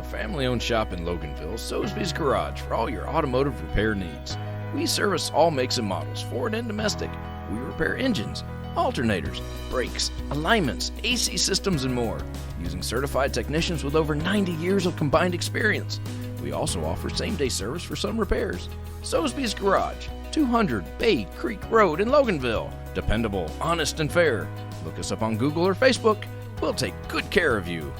family-owned shop in Loganville, Soesby's Garage, for all your automotive repair needs. We service all makes and models, foreign and domestic. We repair engines, alternators, brakes, alignments, AC systems, and more, using certified technicians with over 90 years of combined experience. We also offer same-day service for some repairs. Soesby's Garage, 200 Bay Creek Road in Loganville. Dependable, honest, and fair. Look us up on Google or Facebook. We'll take good care of you.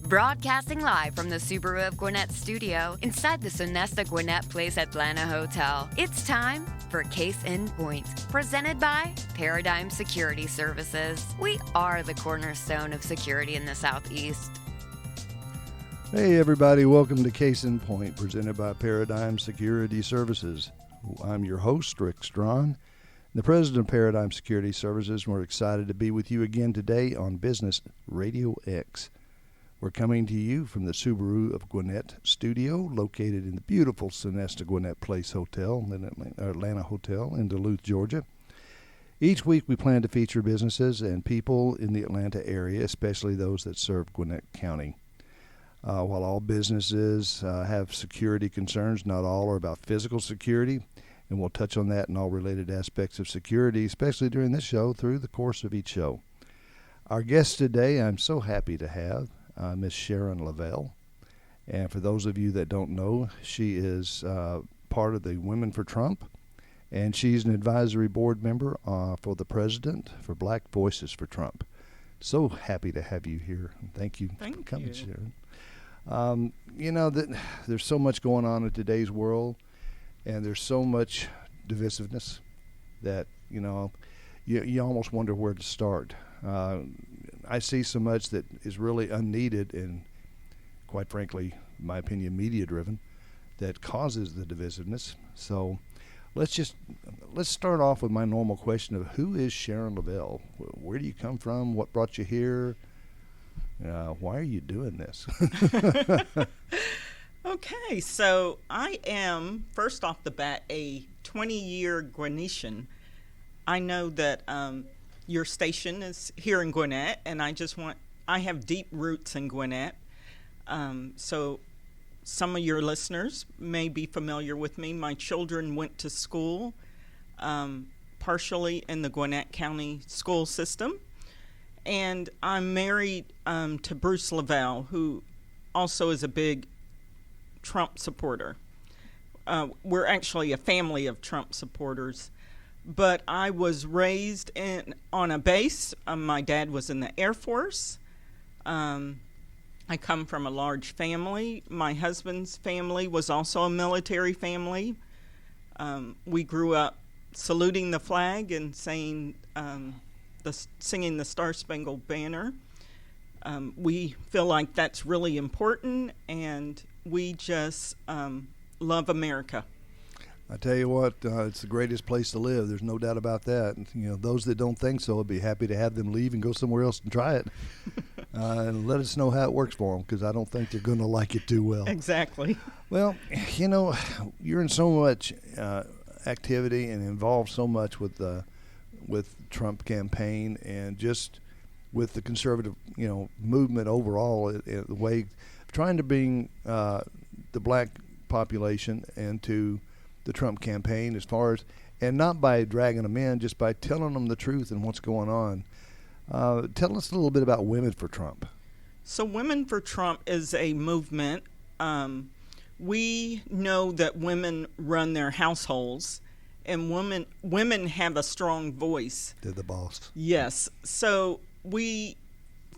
Broadcasting live from the Subaru of Gwinnett studio inside the Sonesta Gwinnett Place Atlanta Hotel. It's time for Case in Point, presented by Paradigm Security Services. We are the cornerstone of security in the Southeast. Hey everybody, welcome to Case in Point, presented by Paradigm Security Services. I'm your host, Rick Strawn, the president of Paradigm Security Services, and we're excited to be with you again today on Business RadioX. We're coming to you from the Subaru of Gwinnett studio, located in the beautiful Sonesta Gwinnett Place Hotel, Atlanta Hotel in Duluth, Georgia. Each week we plan to feature businesses and people in the Atlanta area, especially those that serve Gwinnett County. While all businesses have security concerns, not all are about physical security, and we'll touch on that and all related aspects of security, especially during this show, through the course of each show. Our guest today, I'm so happy to have Miss Sharon Levell. And for those of you that don't know, she is part of the Women for Trump, and she's an advisory board member for the president for Black Voices for Trump. So happy to have you here. Thank you for coming, Sharon. You know, there's so much going on in today's world, and there's so much divisiveness that, you almost wonder where to start. I see so much that is really unneeded and, quite frankly, in my opinion, media-driven, that causes the divisiveness. So let's start off with my normal question of who is Sharon Levell? Where do you come from? What brought you here? Why are you doing this? Okay, so I am, first off the bat, a 20-year Gwinnettian. I know that your station is here in Gwinnett, and I have deep roots in Gwinnett. So some of your listeners may be familiar with me. My children went to school partially in the Gwinnett County school system. And I'm married to Bruce Lavelle, who also is a big Trump supporter. We're actually a family of Trump supporters. But I was raised on a base. My dad was in the Air Force. I come from a large family. My husband's family was also a military family. We grew up saluting the flag and singing the Star-Spangled Banner. We feel like that's really important, and we just love America. I tell you what, it's the greatest place to live. There's no doubt about that. And, those that don't think so, I'd be happy to have them leave and go somewhere else and try it. And let us know how it works for them, because I don't think they're going to like it too well. Exactly. Well, you're in so much activity and involved so much with Trump campaign and just with the conservative, movement overall, the way trying to bring the black population into the Trump campaign as far as, and not by dragging them in, just by telling them the truth and what's going on. Tell us a little bit about Women for Trump. So Women for Trump is a movement. We know that women run their households, and women have a strong voice. They're the boss. Yes. So we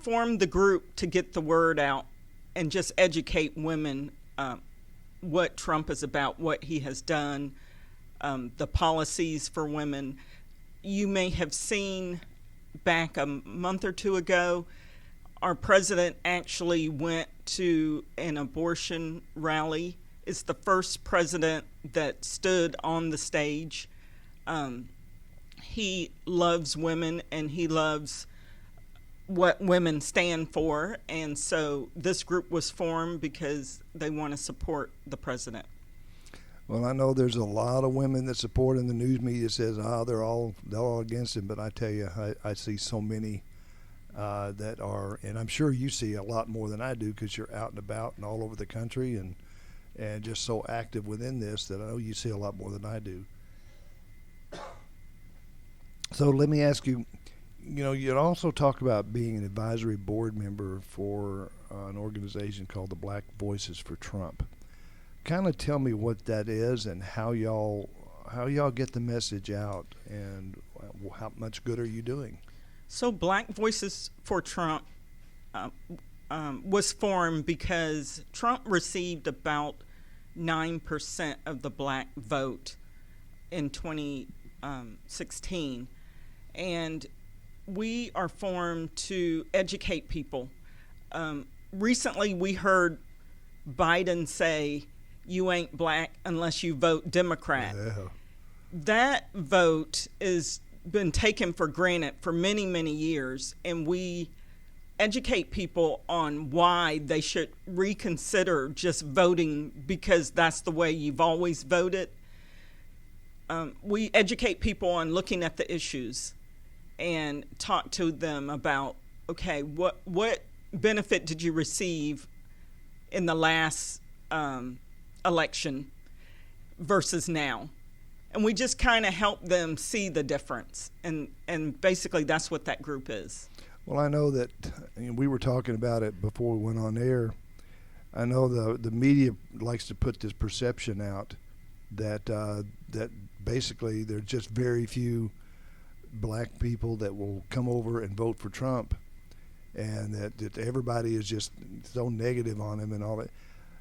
formed the group to get the word out and just educate women what Trump is about, what he has done, the policies for women. You may have seen back a month or two ago, our president actually went to an abortion rally. It's the first president that stood on the stage. He loves women, and he loves what women stand for, and so this group was formed because they want to support the president. Well, I know there's a lot of women that support, and the news media says, they're all against him, but I tell you, I see so many that are, and I'm sure you see a lot more than I do because you're out and about and all over the country and just so active within this that I know you see a lot more than I do. So let me ask you, you'd also talk about being an advisory board member for an organization called the Black Voices for Trump. Kind of tell me what that is and how y'all get the message out and how much good are you doing? So Black Voices for Trump was formed because Trump received about 9% of the black vote in 2016. And we are formed to educate people. Recently, we heard Biden say, "You ain't black unless you vote Democrat." Yeah. That vote has been taken for granted for many, many years, and we educate people on why they should reconsider just voting because that's the way you've always voted. We educate people on looking at the issues and talk to them about, okay, what benefit did you receive in the last election versus now? And we just kind of help them see the difference. And basically that's what that group is. Well, I know that we were talking about it before we went on air. I know the media likes to put this perception out that that basically there's just very few black people that will come over and vote for Trump, and that everybody is just so negative on him and all that.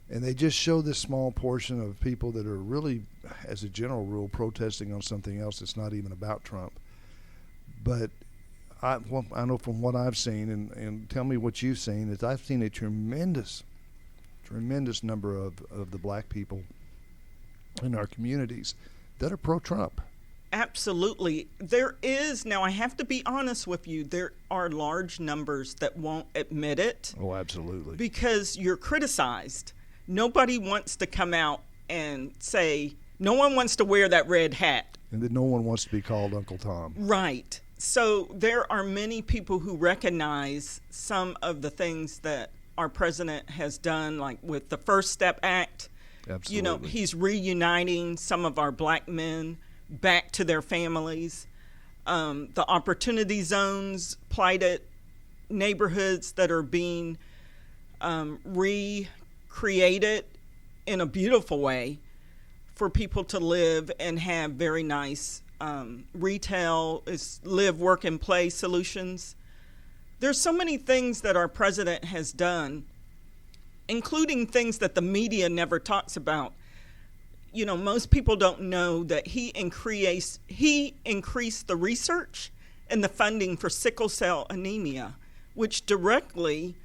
And they just show this small portion of people that are really, as a general rule, protesting on something else that's not even about Trump. But I know from what I've seen, and tell me what you've seen, is I've seen a tremendous number of the black people in our communities that are pro-Trump. Absolutely. There is, now I have to be honest with you, there are large numbers that won't admit it. Oh, absolutely. Because you're criticized. Nobody wants to come out and say, no one wants to wear that red hat. And that no one wants to be called Uncle Tom. Right. So there are many people who recognize some of the things that our president has done, like with the First Step Act. Absolutely. He's reuniting some of our black men back to their families. The opportunity zones, plighted neighborhoods that are being recreated in a beautiful way for people to live and have very nice retail, live, work, and play solutions. There's so many things that our president has done, including things that the media never talks about. Most people don't know that he increased the research and the funding for sickle cell anemia, which directly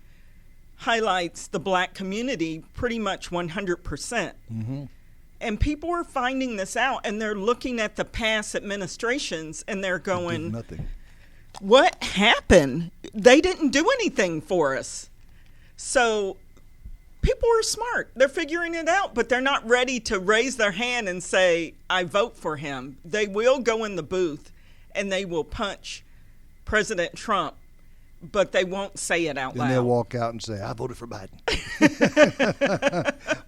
highlights the black community pretty much 100%. Mm-hmm. And people are finding this out, and they're looking at the past administrations, and they're going, nothing. What happened? They didn't do anything for us. So people are smart. They're figuring it out, but they're not ready to raise their hand and say, I vote for him. They will go in the booth, and they will punch President Trump, but they won't say it out loud. And they'll walk out and say, I voted for Biden.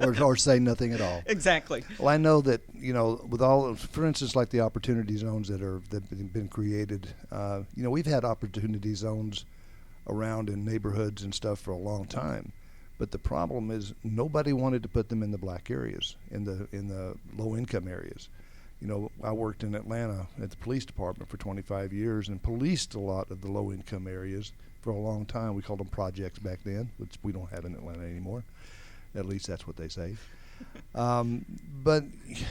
or say nothing at all. Exactly. Well, I know that, with all, for instance, like the opportunity zones that have been created, we've had opportunity zones around in neighborhoods and stuff for a long time. But the problem is nobody wanted to put them in the black areas, in the low-income areas. I worked in Atlanta at the police department for 25 years and policed a lot of the low-income areas for a long time. We called them projects back then, which we don't have in Atlanta anymore. At least that's what they say. But,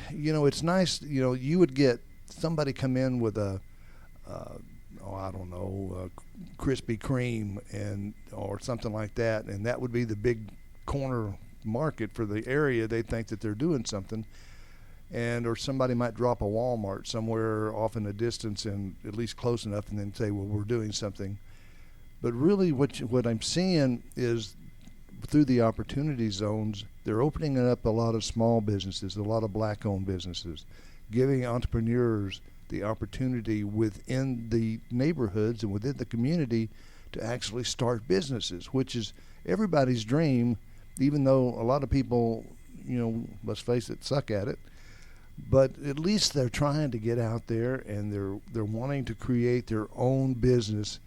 it's nice, you would get somebody come in with a Krispy Kreme or something like that, and that would be the big corner market for the area. They think that they're doing something. Or somebody might drop a Walmart somewhere off in the distance and at least close enough and then say, well, we're doing something. But really what I'm seeing is through the opportunity zones, they're opening up a lot of small businesses, a lot of black-owned businesses, giving entrepreneurs the opportunity within the neighborhoods and within the community to actually start businesses, which is everybody's dream, even though a lot of people, let's face it, suck at it. But at least they're trying to get out there, and they're wanting to create their own business.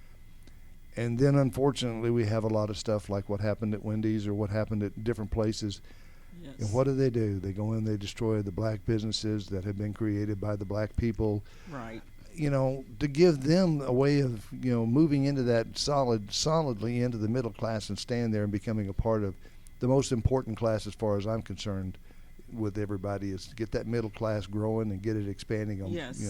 And then, unfortunately, we have a lot of stuff like what happened at Wendy's or what happened at different places. Yes. And what do? They go in, they destroy the black businesses that have been created by the black people. Right. To give them a way of, moving into that solidly into the middle class and staying there and becoming a part of the most important class, as far as I'm concerned, with everybody, is to get that middle class growing and get it expanding. Yes.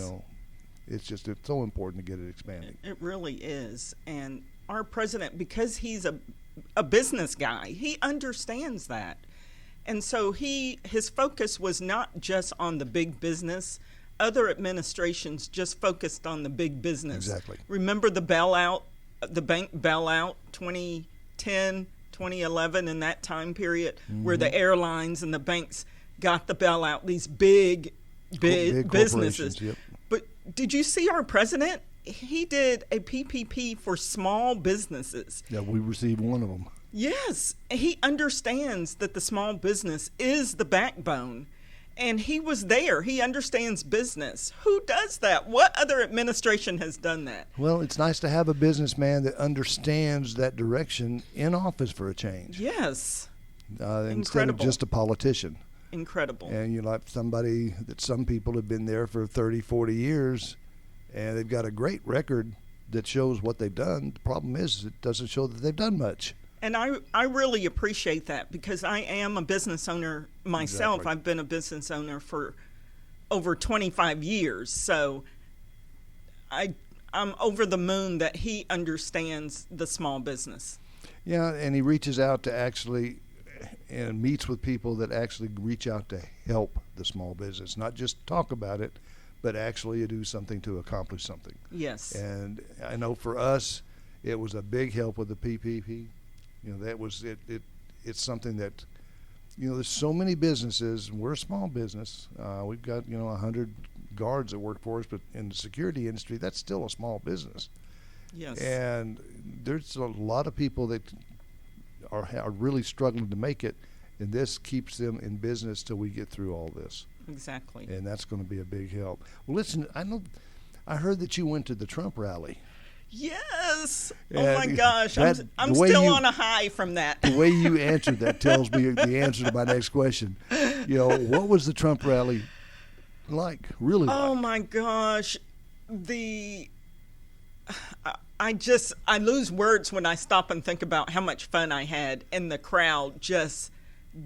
It's so important to get it expanding. It really is. And our president, because he's a business guy, he understands that. And so his focus was not just on the big business. Other administrations just focused on the big business. Exactly. Remember the bailout, the bank bailout, 2010, 2011, in that time period, where the airlines and the banks got the bailout, these big businesses. Yep. But did you see our president? He did a PPP for small businesses. Yeah, we received one of them. Yes, he understands that the small business is the backbone, and he was there. He understands business. Who does that? What other administration has done that? Well, it's nice to have a businessman that understands that direction in office for a change. Yes. Instead of just a politician. Incredible. And like somebody that some people have been there for 30, 40 years, and they've got a great record that shows what they've done. The problem is it doesn't show that they've done much. And I really appreciate that, because I am a business owner myself. Exactly. I've been a business owner for over 25 years. So I'm over the moon that he understands the small business. Yeah, and he reaches out to actually and meets with people that actually reach out to help the small business, not just talk about it, but actually do something to accomplish something. Yes. And I know for us, it was a big help with the PPP. That was it. It's something that, there's so many businesses. We're a small business. We've got 100 guards that work for us, but in the security industry, that's still a small business. Yes. And there's a lot of people that are really struggling to make it, and this keeps them in business till we get through all this. Exactly. And that's going to be a big help. Well, listen, I heard that you went to the Trump rally. Yes. And oh my gosh. I'm still on a high from that. The way you answered that tells me the answer to my next question. What was the Trump rally like? Really? Oh like? my gosh. I lose words when I stop and think about how much fun I had, and the crowd just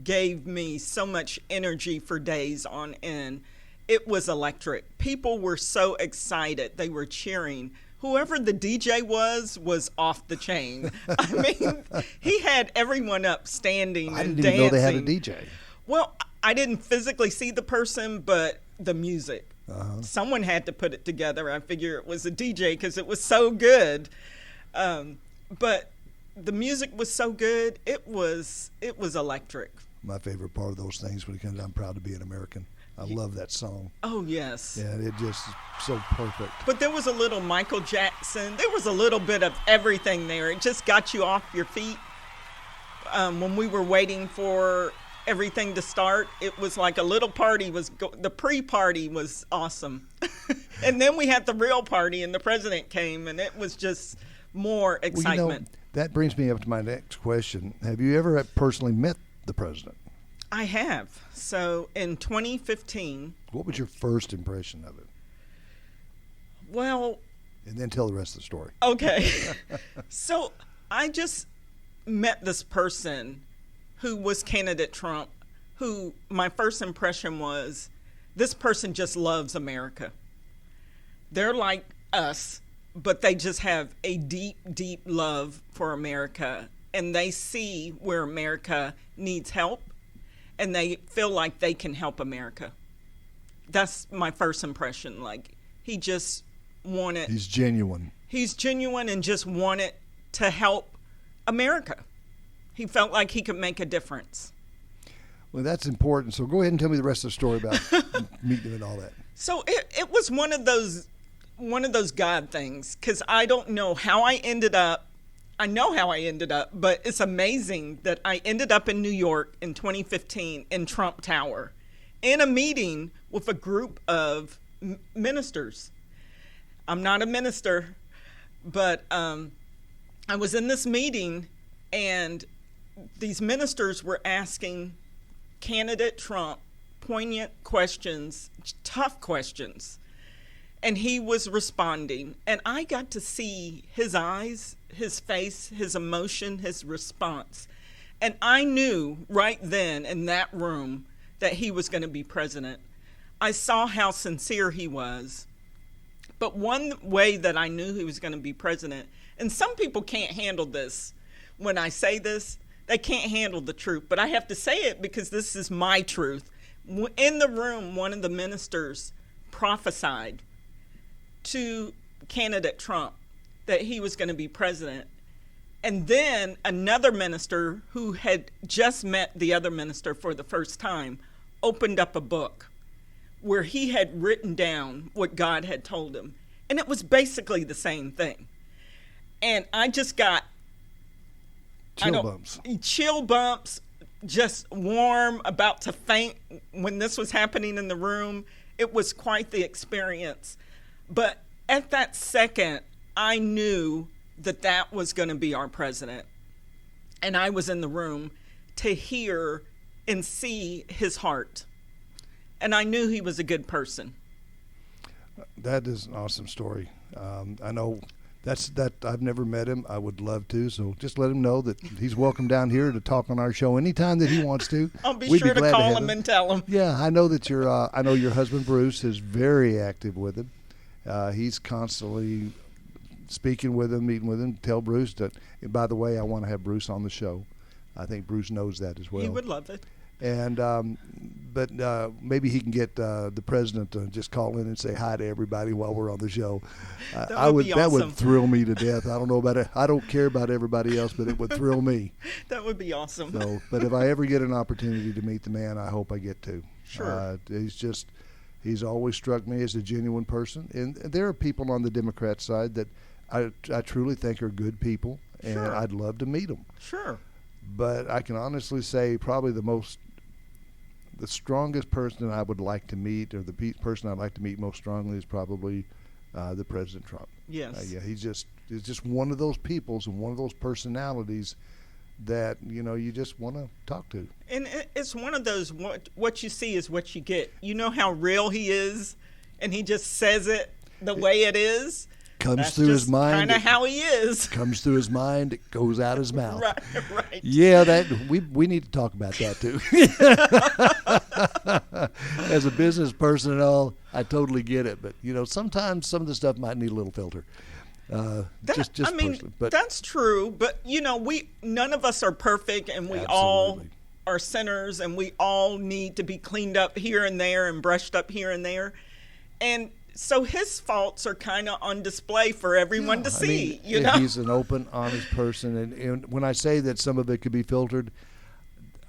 gave me so much energy for days on end. It was electric. People were so excited. They were cheering. Whoever the DJ was off the chain. I mean, he had everyone up standing and dancing. I didn't even know they had a DJ. Well, I didn't physically see the person, but the music. Someone had to put it together. I figure it was a DJ because it was so good. But the music was so good. It was electric. My favorite part of those things when it comes, I'm proud to be an American. I love that song. Oh, yes. Yeah, it just is so perfect. But there was a little Michael Jackson. There was a little bit of everything there. It just got you off your feet. When we were waiting for everything to start, it was like a little party. The pre-party was awesome. And then we had the real party, and the president came, and it was just more excitement. Well, that brings me up to my next question. Have you ever personally met the president? I have. So in 2015. What was your first impression of it? Well. And then tell the rest of the story. Okay. So I just met this person who was candidate Trump, who my first impression was, this person just loves America. They're like us, but they just have a deep, deep love for America. And they see where America needs help, and they feel like they can help America. That's my first impression. Like, he just wanted... He's genuine. He's genuine and just wanted to help America. He felt like he could make a difference. Well, that's important. So go ahead and tell me the rest of the story about meeting him and all that. So it was one of those God things, because I don't know how I ended up I know how I ended up, but it's amazing that I ended up in New York in 2015 in Trump Tower in a meeting with a group of ministers. I'm not a minister, but I was in this meeting, and these ministers were asking candidate Trump poignant questions, tough questions, and he was responding. And I got to see his eyes, his face, his emotion, his response. And I knew right then in that room that he was going to be president. I saw how sincere he was. But one way that I knew he was going to be president, and some people can't handle this when I say this, they can't handle the truth, but I have to say it because this is my truth. In the room, one of the ministers prophesied to candidate Trump that he was going to be president. And then another minister who had just met the other minister for the first time opened up a book where he had written down what God had told him. And it was basically the same thing. And I just got chill bumps, just warm, about to faint when this was happening in the room. It was quite the experience. But at that second, I knew that that was going to be our president. And I was in the room to hear and see his heart. And I knew he was a good person. That is an awesome story. I know that I've never met him. I would love to. So just let him know that he's welcome down here to talk on our show anytime that he wants to. I'll be sure to call him and tell him. Yeah, I know that I know your husband Bruce is very active with him. He's constantly speaking with him, meeting with him. Tell Bruce that. And by the way, I want to have Bruce on the show. I think Bruce knows that as well. He would love it. And but maybe he can get the president to just call in and say hi to everybody while we're on the show. That would be awesome. That would thrill me to death. I don't know about it. I don't care about everybody else, but it would thrill me. That would be awesome. So, but if I ever get an opportunity to meet the man, I hope I get to. Sure. He's always struck me as a genuine person, and there are people on the Democrat side that I truly think are good people, and Sure. I'd love to meet them. Sure. But I can honestly say probably the strongest person I would like to meet, or the person I'd like to meet most strongly, is probably the President Trump. Yes. Yeah, he's just one of those peoples and one of those personalities that you just want to talk to. And it's one of those what you see is what you get. You know how real he is, and he just says it the way it is. Comes through his mind. Kind of how he is. Comes through his mind. It goes out his mouth. Right. Yeah, we need to talk about that too. As a business person and all, I totally get it. But sometimes some of the stuff might need a little filter. Just personally. But that's true. But none of us are perfect, and we all are sinners, and we all need to be cleaned up here and there and brushed up here and there, and so his faults are kind of on display for everyone to see. He's an open, honest person, and when I say that some of it could be filtered,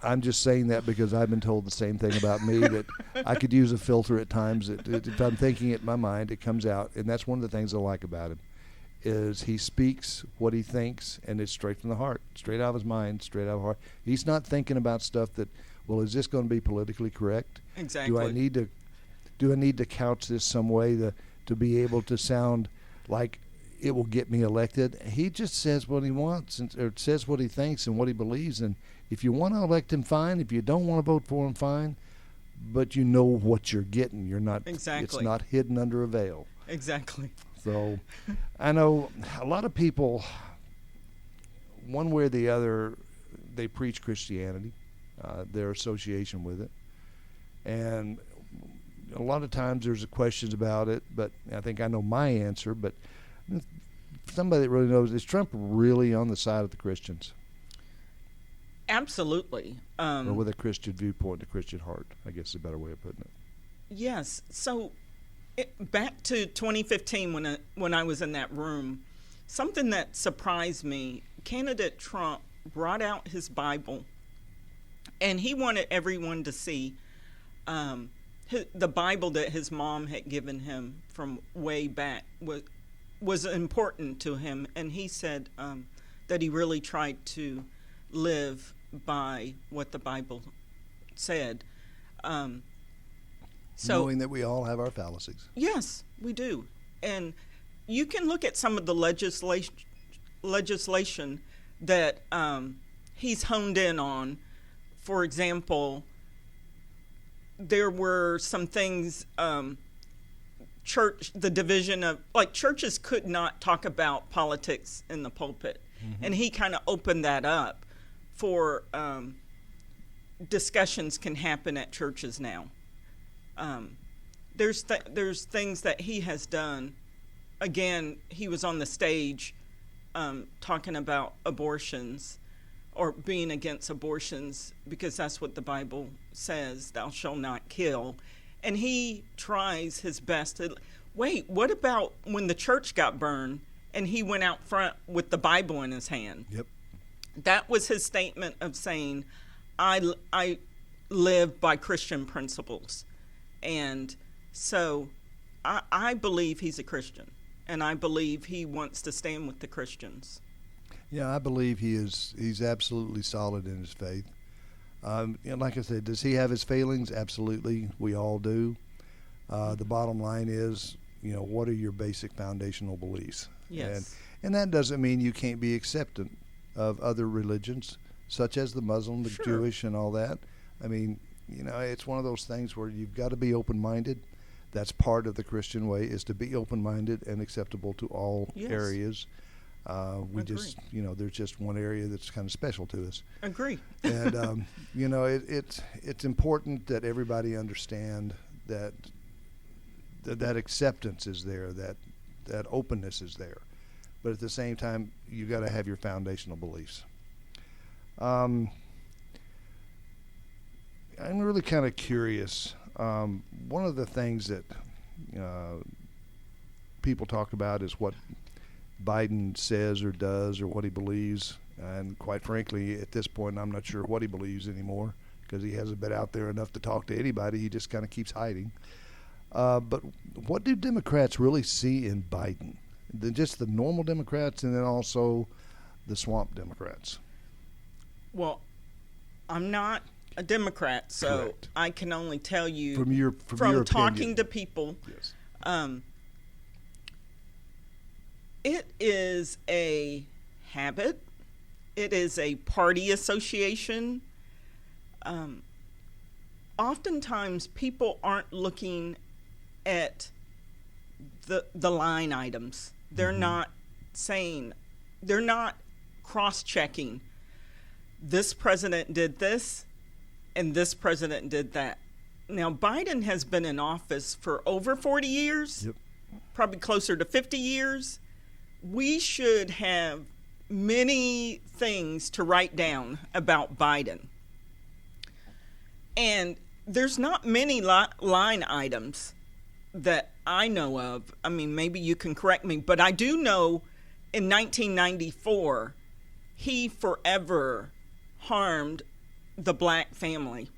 I'm just saying that because I've been told the same thing about me, that I could use a filter at times. If I'm thinking it in my mind, it comes out, and that's one of the things I like about him, is he speaks what he thinks, and it's straight from the heart, straight out of his mind, straight out of his heart. He's not thinking about stuff that, well, is this going to be politically correct? Exactly. Do I need to couch this some way to be able to sound like it will get me elected? He just says what he wants, or says what he thinks and what he believes. And if you want to elect him, fine. If you don't want to vote for him, fine. But you know what you're getting. You're not. Exactly. It's not hidden under a veil. Exactly. So I know a lot of people, one way or the other, they preach Christianity, their association with it. And a lot of times there's questions about it, but I think I know my answer. But somebody that really knows, is Trump really on the side of the Christians? Absolutely. Or with a Christian viewpoint, a Christian heart, I guess is a better way of putting it. Yes. So back to 2015 when I was in that room, something that surprised me, candidate Trump brought out his Bible, and he wanted everyone to see the Bible that his mom had given him from way back was important to him. And he said, that he really tried to live by what the Bible said. Knowing that we all have our fallacies. Yes, we do. And you can look at some of the legislation that he's honed in on. For example, there were some things, the division of, like, churches could not talk about politics in the pulpit. Mm-hmm. And he kind of opened that up for discussions can happen at churches now. There's things that he has done. Again, he was on the stage talking about abortions or being against abortions because that's what the Bible says, thou shalt not kill. And he tries his best to, wait, what about when the church got burned and he went out front with the Bible in his hand? Yep. That was his statement of saying, I live by Christian principles. And so I believe he's a Christian, and I believe he wants to stand with the Christians. Yeah, I believe he's absolutely solid in his faith. Like I said, does he have his failings? Absolutely. We all do. The bottom line is, what are your basic foundational beliefs? Yes. And that doesn't mean you can't be acceptant of other religions, such as the Muslim, the Sure. Jewish, and all that. I mean, it's one of those things where you've got to be open-minded. That's part of the Christian way, is to be open-minded and acceptable to all Yes. areas. We Agree. just, there's just one area that's kind of special to us. Agree. And, it's important that everybody understand that acceptance is there, that openness is there. But at the same time, you got to have your foundational beliefs. I'm really kind of curious. One of the things that people talk about is what Biden says or does or what he believes. And quite frankly, at this point, I'm not sure what he believes anymore because he hasn't been out there enough to talk to anybody. He just kind of keeps hiding. But what do Democrats really see in Biden? Just the normal Democrats and then also the swamp Democrats? Well, I'm not a Democrat, so Correct. I can only tell you From your talking opinion. to people. Yes. It is a habit. It is a party association. Oftentimes, people aren't looking at the line items. They're not saying, they're not cross-checking. This president did this, and this president did that. Now, Biden has been in office for over 40 years, Yep. probably closer to 50 years. We should have many things to write down about Biden. And there's not many line items that I know of. I mean, maybe you can correct me, but I do know in 1994, he forever harmed the black family.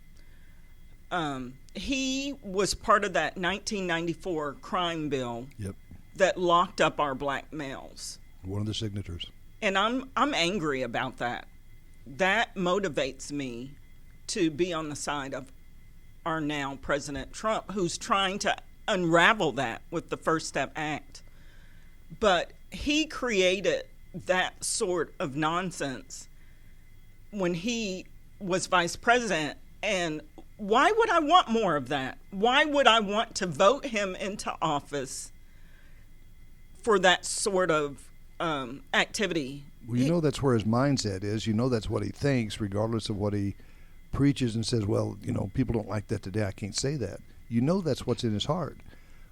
He was part of that 1994 crime bill Yep. that locked up our black males. One of the signatures. And I'm angry about that. That motivates me to be on the side of our now President Trump, who's trying to unravel that with the First Step Act. But he created that sort of nonsense when he was vice president. And why would I want more of that? Why would I want to vote him into office for that sort of activity? Well, that's where his mindset is. That's what he thinks, regardless of what he preaches and says, well, people don't like that today. I can't say that. That's what's in his heart.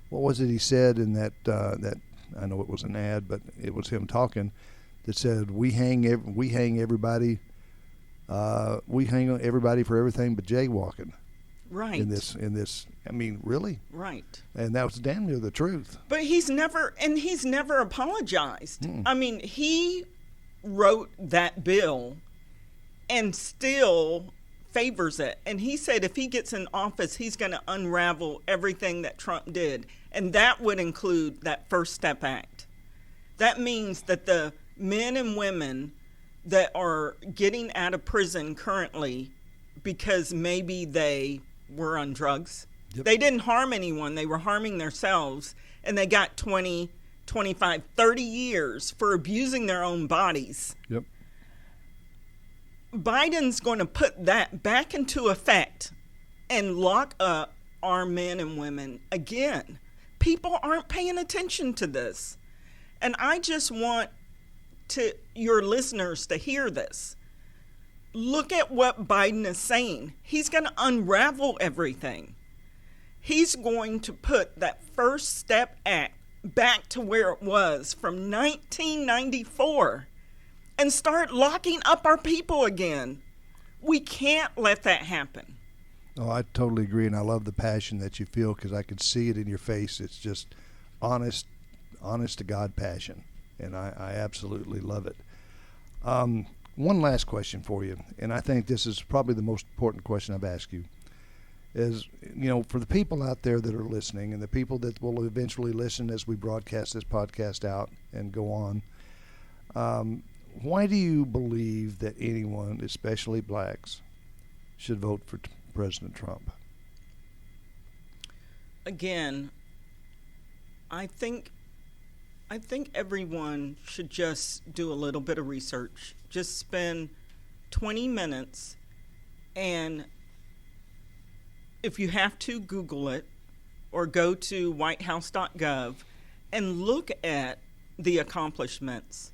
What was it he said in that I know it was an ad, but it was him talking, that said, we hang everybody for everything but jaywalking. Right. In this, I mean, really? Right. And that was damn near the truth. But he's never apologized. I mean, he wrote that bill and still favors it. And he said if he gets in office, he's going to unravel everything that Trump did. And that would include that First Step Act. That means that the men and women that are getting out of prison currently because maybe they were on drugs. Yep. They didn't harm anyone. They were harming themselves, and they got 20, 25, 30 years for abusing their own bodies. Yep. Biden's going to put that back into effect and lock up our men and women again. People aren't paying attention to this. And I just want your listeners to hear this. Look at what Biden is saying. He's going to unravel everything. He's going to put that First Step Act back to where it was from 1994 and start locking up our people again. We can't let that happen. Oh, I totally agree, and I love the passion that you feel because I can see it in your face. It's just honest to God passion, and I absolutely love it. One last question for you, and I think this is probably the most important question I've asked you, is, for the people out there that are listening and the people that will eventually listen as we broadcast this podcast out and go on, why do you believe that anyone, especially blacks, should vote for President Trump? Again, I think everyone should just do a little bit of research. Just spend 20 minutes, and if you have to, Google it or go to whitehouse.gov and look at the accomplishments.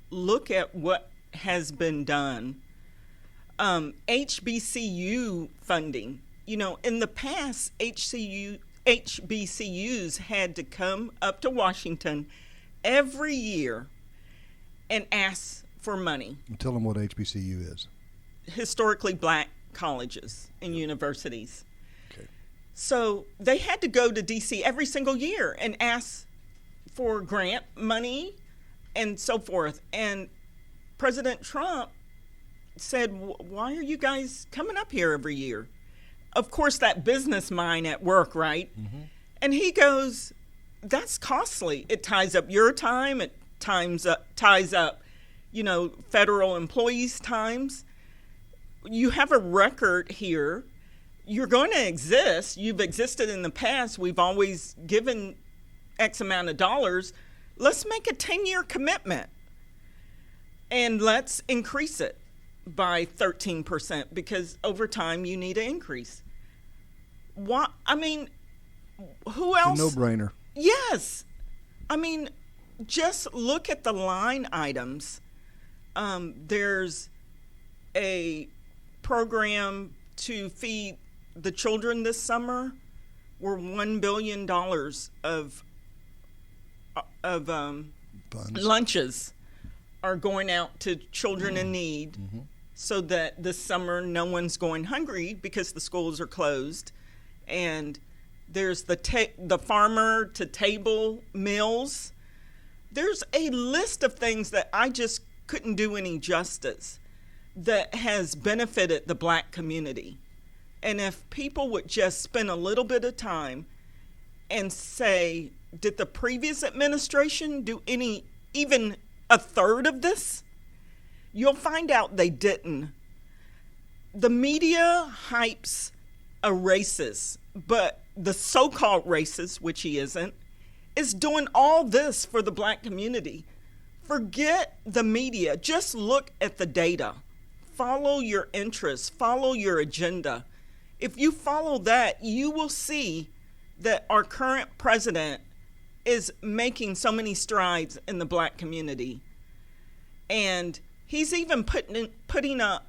Look at what has been done. HBCU funding. In the past, HBCUs had to come up to Washington every year and ask for money. Tell them what HBCU is. Historically black colleges and universities. Okay. So they had to go to D.C. every single year and ask for grant money and so forth. And President Trump said, why are you guys coming up here every year? Of course, that business mind at work, right? Mm-hmm. And he goes, that's costly. It ties up your time. It ties up, federal employees' times. You have a record here. You're going to exist. You've existed in the past. We've always given X amount of dollars. Let's make a 10-year commitment, and let's increase it by 13% because over time you need to increase. What? I mean, who else? It's a no-brainer. Yes. I mean, just look at the line items. There's a program to feed the children this summer where $1 billion of lunches are going out to children in need, mm-hmm. so that this summer no one's going hungry because the schools are closed. And there's the farmer to table meals. There's a list of things that I just couldn't do any justice that has benefited the black community. And if people would just spend a little bit of time and say, did the previous administration do even a third of this? You'll find out they didn't. The media hypes a racist, but the so-called racist, which he isn't, is doing all this for the black community. Forget the media. Just look at the data. Follow your interests. Follow your agenda. If you follow that, you will see that our current president is making so many strides in the black community. And he's even putting up,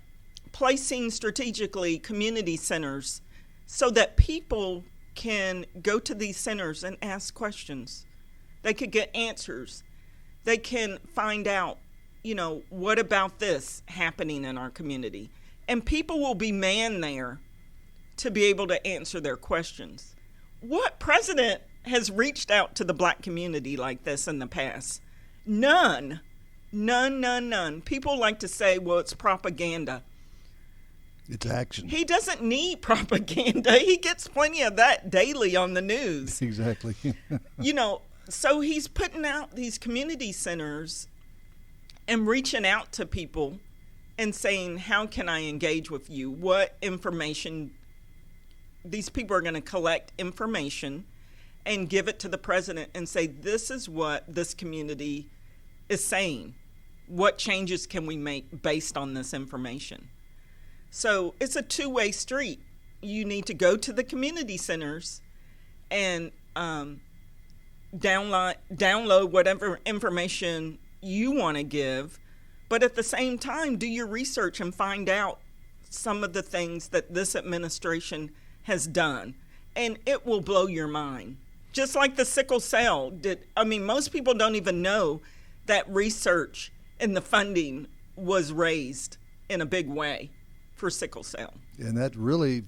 placing strategically community centers so that people can go to these centers and ask questions. They could get answers. They can find out, what about this happening in our community? And people will be manned there to be able to answer their questions. What president has reached out to the black community like this in the past? None. People like to say, well, it's propaganda. It's action. He doesn't need propaganda. He gets plenty of that daily on the news. Exactly. So he's putting out these community centers, and reaching out to people and saying, how can I engage with you? What information? These people are going to collect information and give it to the president and say, this is what this community is saying. What changes can we make based on this information? So it's a two-way street. You need to go to the community centers and download whatever information you want to give, but at the same time, do your research and find out some of the things that this administration has done, and it will blow your mind. Just like the sickle cell did. I mean, most people don't even know that research and the funding was raised in a big way for sickle cell. And that really,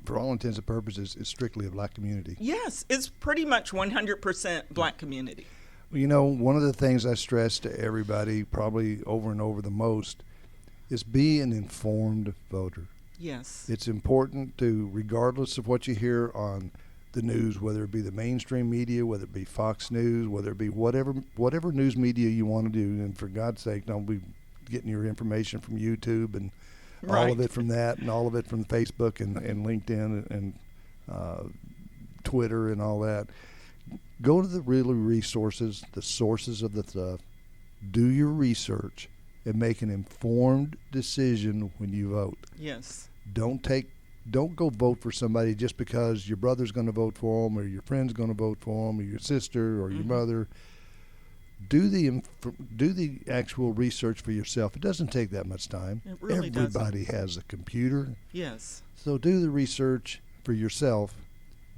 for all intents and purposes, is strictly a black community. Yes, it's pretty much 100% black community. Well, you know, one of the things I stress to everybody, probably over and over the most, is be an informed voter. Yes. It's important to, regardless of what you hear on the news, whether it be the mainstream media, whether it be Fox News, whether it be whatever news media you want to do, and for God's sake, don't be getting your information from YouTube and all of it from that, and all of it from Facebook and LinkedIn and Twitter and all that. Go to the real resources, the sources of the stuff. Do your research and make an informed decision when you vote. Yes. Don't go vote for somebody just because your brother's going to vote for them, or your friend's going to vote for them, or your sister, or your mother. Do the actual research for yourself. It doesn't take that much time. It really Everybody doesn't. has a computer. Yes. So do the research for yourself.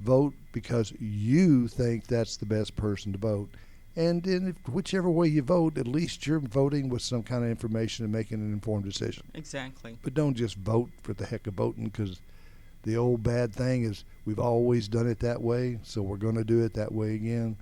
Vote because you think that's the best person to vote. And then whichever way you vote, at least you're voting with some kind of information and making an informed decision. Exactly. But don't just vote for the heck of voting, because the old bad thing is we've always done it that way, so we're going to do it that way again.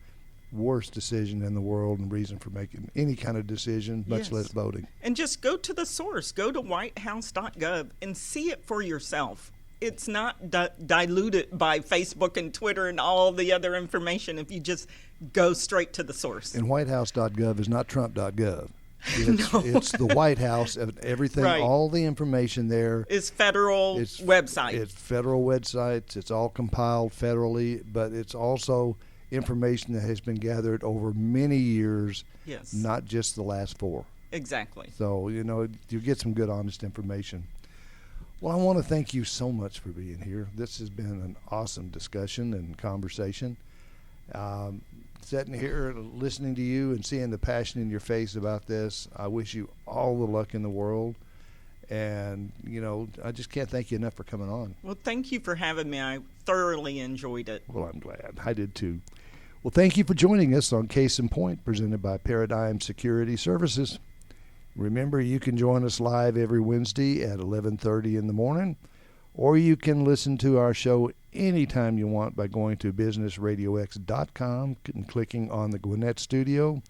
Worst decision in the world and reason for making any kind of decision, much less voting. And just go to the source. Go to whitehouse.gov and see it for yourself. It's not diluted by Facebook and Twitter and all the other information if you just go straight to the source. And whitehouse.gov is not trump.gov. It's the White House, and everything, all the information there. It's federal website. It's federal websites. It's all compiled federally, but it's also information that has been gathered over many years, not just the last 4. Exactly. So, you get some good, honest information. Well, I want to thank you so much for being here. This has been an awesome discussion and conversation. Sitting here listening to you and seeing the passion in your face about this, I wish you all the luck in the world. And, I just can't thank you enough for coming on. Well, thank you for having me. I thoroughly enjoyed it. Well, I'm glad. I did too. Well, thank you for joining us on Case in Point, presented by Paradigm Security Services. Remember, you can join us live every Wednesday at 11:30 in the morning, or you can listen to our show anytime you want by going to businessradiox.com and clicking on the Gwinnett Studio,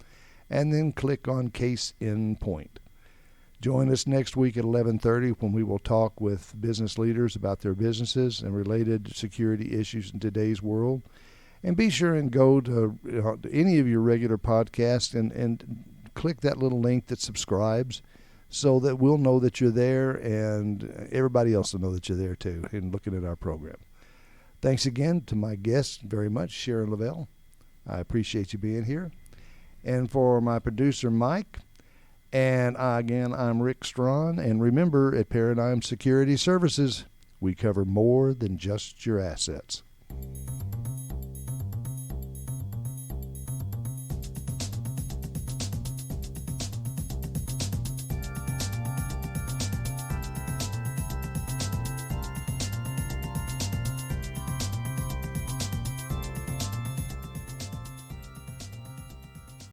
and then click on Case in Point. Join us next week at 11:30 when we will talk with business leaders about their businesses and related security issues in today's world. And be sure and go to any of your regular podcasts and click that little link that subscribes, so that we'll know that you're there, and everybody else will know that you're there too in looking at our program. Thanks again to my guest very much, Sharon Levell. I appreciate you being here. And for my producer, Mike, and I'm Rick Strawn. And remember, at Paradigm Security Services, we cover more than just your assets.